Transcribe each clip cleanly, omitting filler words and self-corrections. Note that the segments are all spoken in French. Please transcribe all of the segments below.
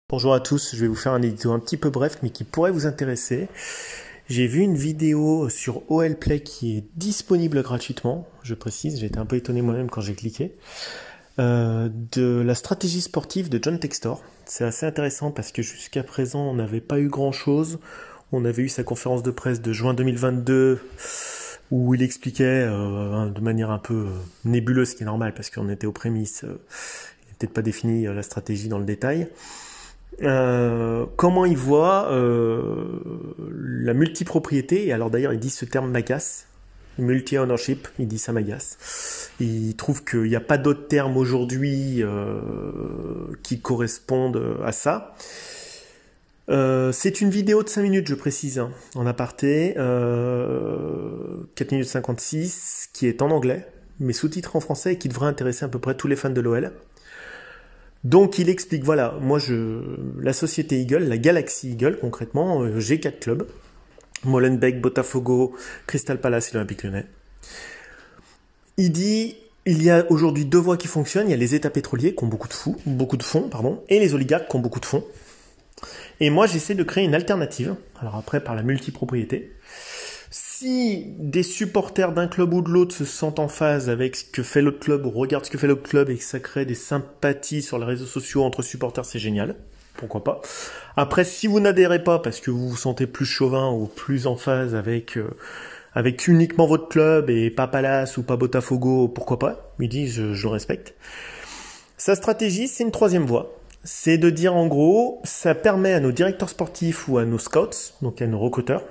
Bonjour à tous, je vais vous faire un édito un petit peu bref mais qui pourrait vous intéresser. J'ai vu une vidéo sur OL Play qui est disponible gratuitement, je précise, j'ai été un peu étonné moi-même quand j'ai cliqué, de la stratégie sportive de John Textor. C'est assez intéressant parce que jusqu'à présent on n'avait pas eu grand-chose. On avait eu sa conférence de presse de juin 2022 où il expliquait de manière un peu nébuleuse, ce qui est normal parce qu'on était aux prémices, il n'a peut-être pas défini la stratégie dans le détail. Comment il voit la multipropriété, et alors d'ailleurs il dit ce terme m'agace, multi-ownership, il dit ça m'agace. Il trouve qu'il n'y a pas d'autres termes aujourd'hui qui correspondent à ça. C'est une vidéo de 5 minutes, je précise, hein, en aparté, 4 minutes 56, qui est en anglais, mais sous-titré en français et qui devrait intéresser à peu près tous les fans de l'OL. Donc il explique, voilà, moi la société Eagle, la Galaxy Eagle concrètement, j'ai 4 clubs, Molenbeek, Botafogo, Crystal Palace et l'Olympique Lyonnais. Il dit, il y a aujourd'hui 2 voies qui fonctionnent, il y a les États pétroliers qui ont beaucoup de fonds, et les oligarques qui ont beaucoup de fonds. Et moi j'essaie de créer une alternative, alors après par la multipropriété. Si des supporters d'un club ou de l'autre se sentent en phase avec ce que fait l'autre club ou regardent ce que fait l'autre club et que ça crée des sympathies sur les réseaux sociaux entre supporters, c'est génial. Pourquoi pas. Après, si vous n'adhérez pas parce que vous vous sentez plus chauvin ou plus en phase avec uniquement votre club et pas Palace ou pas Botafogo, pourquoi pas. Il dit, je le respecte. Sa stratégie, c'est une 3e voie. C'est de dire en gros, ça permet à nos directeurs sportifs ou à nos scouts, donc à nos recruteurs,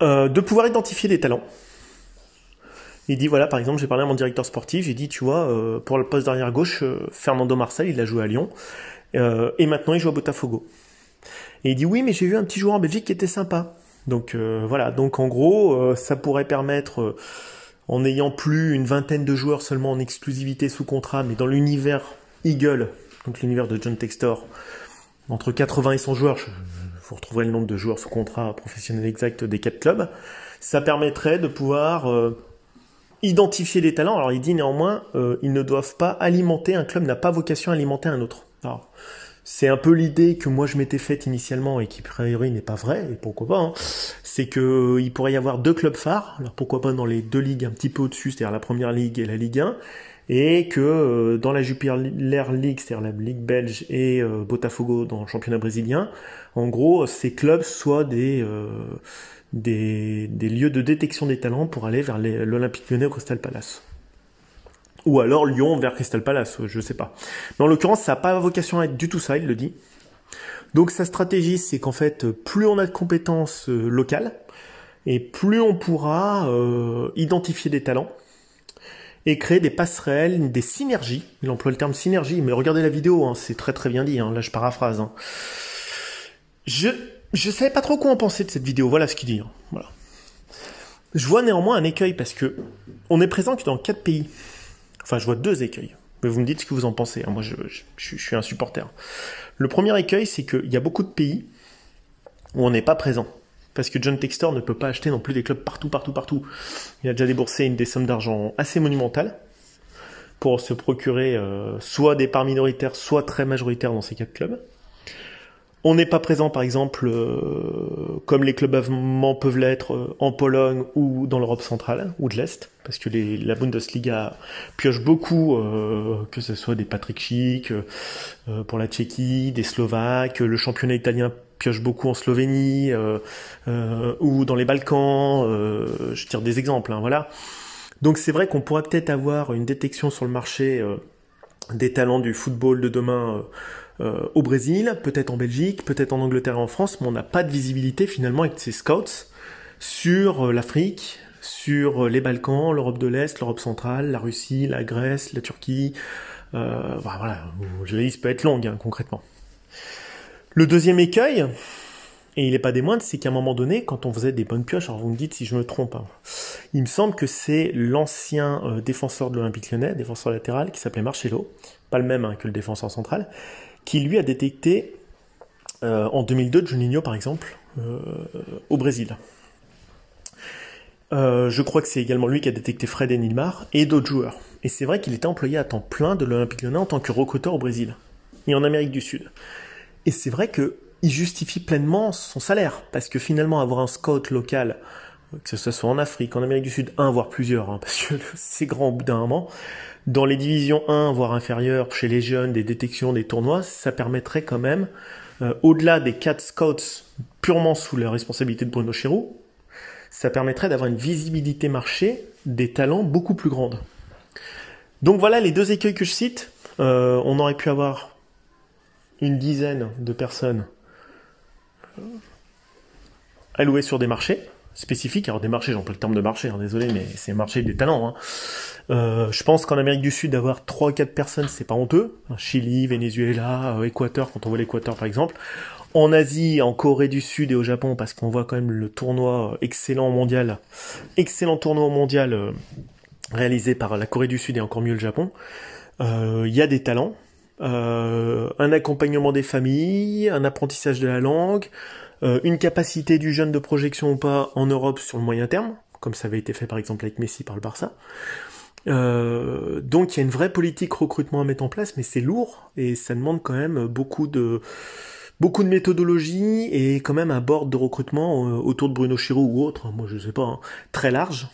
de pouvoir identifier des talents. Il dit, voilà, par exemple, j'ai parlé à mon directeur sportif, j'ai dit, tu vois, pour le poste d'arrière gauche, Fernando Marcel, il a joué à Lyon, et maintenant il joue à Botafogo. Et il dit, oui, mais j'ai vu un petit joueur en Belgique qui était sympa. Donc voilà, donc en gros, ça pourrait permettre, en n'ayant plus une vingtaine de joueurs seulement en exclusivité sous contrat, mais dans l'univers Eagle, donc l'univers de John Textor, entre 80 et 100 joueurs, vous retrouverez le nombre de joueurs sous contrat professionnel exact des 4 clubs, ça permettrait de pouvoir identifier des talents. Alors il dit néanmoins, ils ne doivent pas alimenter, un club n'a pas vocation à alimenter un autre. Alors, c'est un peu l'idée que moi je m'étais faite initialement et qui a priori n'est pas vraie, et pourquoi pas, hein, c'est qu'il pourrait y avoir 2 clubs phares, alors pourquoi pas dans les 2 ligues un petit peu au-dessus, c'est-à-dire la Première Ligue et la Ligue 1, et que dans la Jupiler League, c'est-à-dire la Ligue belge et Botafogo dans le championnat brésilien, en gros, ces clubs soient des lieux de détection des talents pour aller vers l'Olympique Lyonnais au Crystal Palace. Ou alors Lyon vers Crystal Palace, je sais pas. Mais en l'occurrence, ça n'a pas vocation à être du tout ça, il le dit. Donc sa stratégie, c'est qu'en fait, plus on a de compétences locales, et plus on pourra identifier des talents, et créer des passerelles, des synergies. Il emploie le terme synergie, mais regardez la vidéo, hein, c'est très très bien dit, hein, là je paraphrase. Hein. Je savais pas trop quoi en penser de cette vidéo, voilà ce qu'il dit. Hein, voilà. Je vois néanmoins un écueil, parce que on est présent que dans 4 pays. Enfin, je vois 2 écueils. Mais vous me dites ce que vous en pensez, hein. Moi je suis un supporter. Le premier écueil, c'est qu'il y a beaucoup de pays où on n'est pas présent. Parce que John Textor ne peut pas acheter non plus des clubs partout. Il a déjà déboursé des sommes d'argent assez monumentales pour se procurer soit des parts minoritaires, soit très majoritaires dans ces 4 clubs. On n'est pas présent, par exemple, comme les clubs allemands peuvent l'être en Pologne ou dans l'Europe centrale ou de l'Est, parce que la Bundesliga pioche beaucoup, que ce soit des Patrick Schick pour la Tchéquie, des Slovaques, le championnat italien pioche beaucoup en Slovénie ou dans les Balkans, je tire des exemples, hein, voilà. Donc c'est vrai qu'on pourrait peut-être avoir une détection sur le marché des talents du football de demain au Brésil, peut-être en Belgique, peut-être en Angleterre et en France, mais on n'a pas de visibilité finalement avec ces scouts sur l'Afrique, sur les Balkans, l'Europe de l'Est, l'Europe centrale, la Russie, la Grèce, la Turquie, voilà, la liste peut être longue, hein, concrètement. Le deuxième écueil, et il n'est pas des moindres, c'est qu'à un moment donné, quand on faisait des bonnes pioches, alors vous me dites si je me trompe, hein, il me semble que c'est l'ancien défenseur de l'Olympique Lyonnais, défenseur latéral, qui s'appelait Marcelo, pas le même hein, que le défenseur central, qui lui a détecté en 2002 Juninho par exemple au Brésil. Je crois que c'est également lui qui a détecté Fred et Nilmar et d'autres joueurs. Et c'est vrai qu'il était employé à temps plein de l'Olympique Lyonnais en tant que recruteur au Brésil. et en Amérique du Sud. Et c'est vrai qu'il justifie pleinement son salaire, parce que finalement avoir un scout local, que ce soit en Afrique, en Amérique du Sud, voire plusieurs, hein, parce que c'est grand au bout d'un moment, dans les divisions 1, voire inférieures, chez les jeunes, des détections, des tournois, ça permettrait quand même, au-delà des 4 scouts purement sous la responsabilité de Bruno Chéroux, ça permettrait d'avoir une visibilité marché des talents beaucoup plus grande. Donc voilà les 2 écueils que je cite. On aurait pu avoir une dizaine de personnes allouées sur des marchés spécifiques. Alors des marchés, j'emploie le terme de marché, hein, désolé, mais c'est marché des talents. Hein. Je pense qu'en Amérique du Sud, d'avoir 3 ou 4 personnes, c'est pas honteux. Chili, Venezuela, Équateur, quand on voit l'Équateur par exemple. En Asie, en Corée du Sud et au Japon, parce qu'on voit quand même le tournoi excellent tournoi mondial réalisé par la Corée du Sud et encore mieux le Japon. Il y a des talents, un accompagnement des familles, un apprentissage de la langue, une capacité du jeune de projection ou pas en Europe sur le moyen terme, comme ça avait été fait par exemple avec Messi par le Barça. Donc il y a une vraie politique recrutement à mettre en place, mais c'est lourd et ça demande quand même beaucoup de méthodologie et quand même un board de recrutement autour de Bruno Chéroux ou autre, moi je sais pas, hein, très large,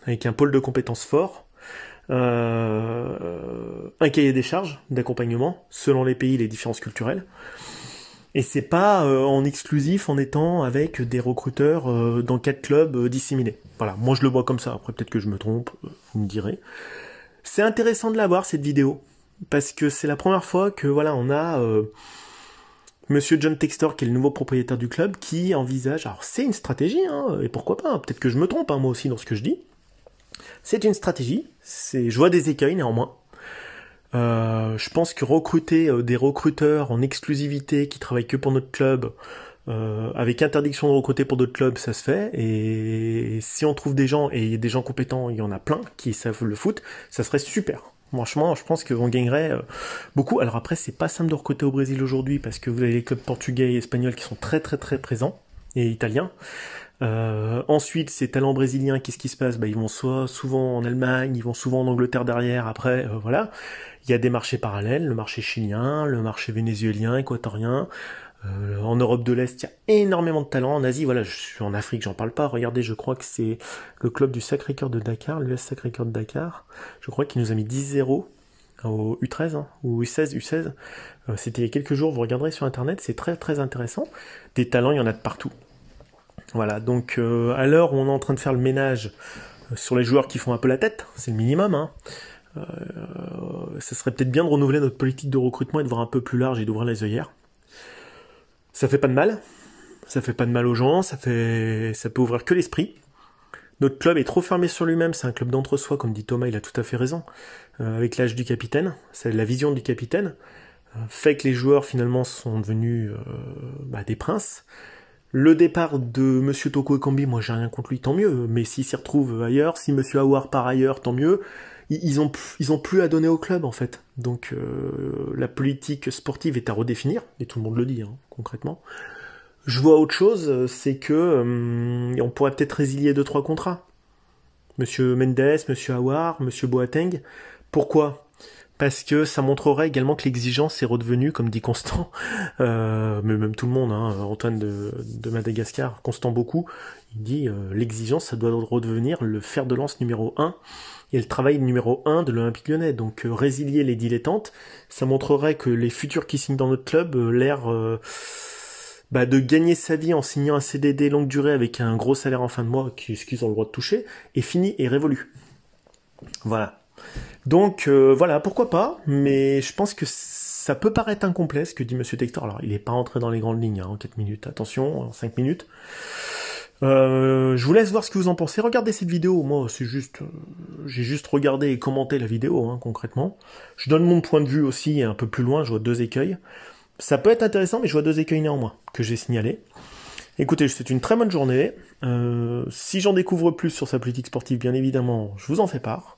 avec un pôle de compétences fort, un cahier des charges d'accompagnement selon les pays, les différences culturelles. Et c'est pas en exclusif en étant avec des recruteurs dans 4 clubs disséminés. Voilà, moi je le vois comme ça, après peut-être que je me trompe, vous me direz. C'est intéressant de la voir cette vidéo, parce que c'est la première fois que voilà, on a Monsieur John Textor, qui est le nouveau propriétaire du club, qui envisage, alors c'est une stratégie, hein, et pourquoi pas, peut-être que je me trompe hein, moi aussi dans ce que je dis. C'est une stratégie, je vois des écueils néanmoins. Je pense que recruter des recruteurs en exclusivité qui travaillent que pour notre club, avec interdiction de recruter pour d'autres clubs, ça se fait. Et si on trouve des gens, et il y a des gens compétents, il y en a plein qui savent le foot, ça serait super. Franchement, je pense qu'on gagnerait beaucoup. Alors après, c'est pas simple de recruter au Brésil aujourd'hui parce que vous avez les clubs portugais et espagnols qui sont très très très présents, et italiens. Ensuite, ces talents brésiliens, qu'est-ce qui se passe? Ils vont souvent en Allemagne, ils vont souvent en Angleterre derrière, après, voilà. Il y a des marchés parallèles, le marché chilien, le marché vénézuélien, équatorien. En Europe de l'Est, il y a énormément de talents. En Asie, voilà, je suis en Afrique, j'en parle pas. Regardez, je crois que c'est le club du Sacré-Cœur de Dakar, l'US Sacré-Cœur de Dakar. Je crois qu'il nous a mis 10-0 au U13, hein, ou U16. C'était il y a quelques jours, vous regarderez sur Internet, c'est très très intéressant. Des talents, il y en a de partout. Voilà, donc à l'heure où on est en train de faire le ménage sur les joueurs qui font un peu la tête, c'est le minimum, hein. Ça serait peut-être bien de renouveler notre politique de recrutement et de voir un peu plus large et d'ouvrir les œillères. Ça fait pas de mal aux gens, ça peut ouvrir que l'esprit. Notre club est trop fermé sur lui-même, c'est un club d'entre-soi, comme dit Thomas, il a tout à fait raison. Avec l'âge du capitaine, c'est la vision du capitaine, fait que les joueurs finalement sont devenus des princes. Le départ de Monsieur Toko Ekambi, moi j'ai rien contre lui, tant mieux, mais s'il s'y retrouve ailleurs, si Monsieur Aouar part ailleurs, tant mieux. Ils ont plus à donner au club en fait. Donc la politique sportive est à redéfinir, et tout le monde le dit, hein, concrètement. Je vois autre chose, c'est que on pourrait peut-être résilier 2-3 contrats. Monsieur Mendes, Monsieur Aouar, Monsieur Boateng. Pourquoi? Parce que ça montrerait également que l'exigence est redevenue, comme dit Constant, mais même tout le monde, hein, Antoine de Madagascar, Constant beaucoup, il dit l'exigence, ça doit redevenir le fer de lance numéro 1 et le travail numéro 1 de l'Olympique Lyonnais. Donc résilier les dilettantes, ça montrerait que les futurs qui signent dans notre club l'air de gagner sa vie en signant un CDD longue durée avec un gros salaire en fin de mois, qu'ils ont le droit de toucher, est fini et révolu. Voilà. Donc voilà, pourquoi pas, mais je pense que ça peut paraître incomplet ce que dit Monsieur Textor. Alors il n'est pas entré dans les grandes lignes, hein, en 4 minutes, attention, en 5 minutes. Je vous laisse voir ce que vous en pensez. Regardez cette vidéo, moi c'est juste, j'ai juste regardé et commenté la vidéo, hein, concrètement. Je donne mon point de vue aussi un peu plus loin, je vois 2 écueils. Ça peut être intéressant, mais je vois 2 écueils néanmoins, que j'ai signalés. Écoutez, c'est une très bonne journée. Si j'en découvre plus sur sa politique sportive, bien évidemment, je vous en fais part.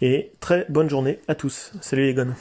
Et très bonne journée à tous. Salut les gones.